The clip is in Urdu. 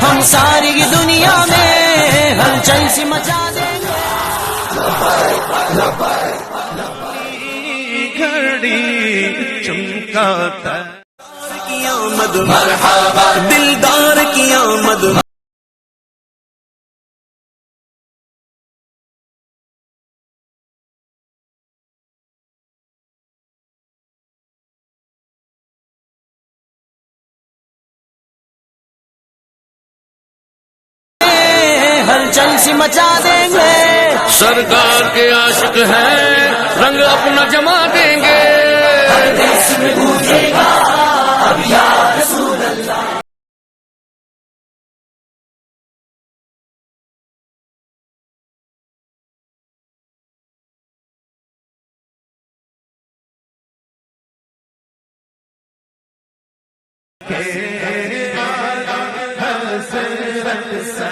ہم ساری دنیا میں ہلچل سی مچا دیں گے. گھڑی چمکاتا کی آمد مرحبا دلدار کی آمد ہلچل سی مچا دیں گے. سرکار کے عاشق ہیں رنگ اپنا جما دیں گے. دیس میں گونجے گا اب یا رسول اللہ. حسرت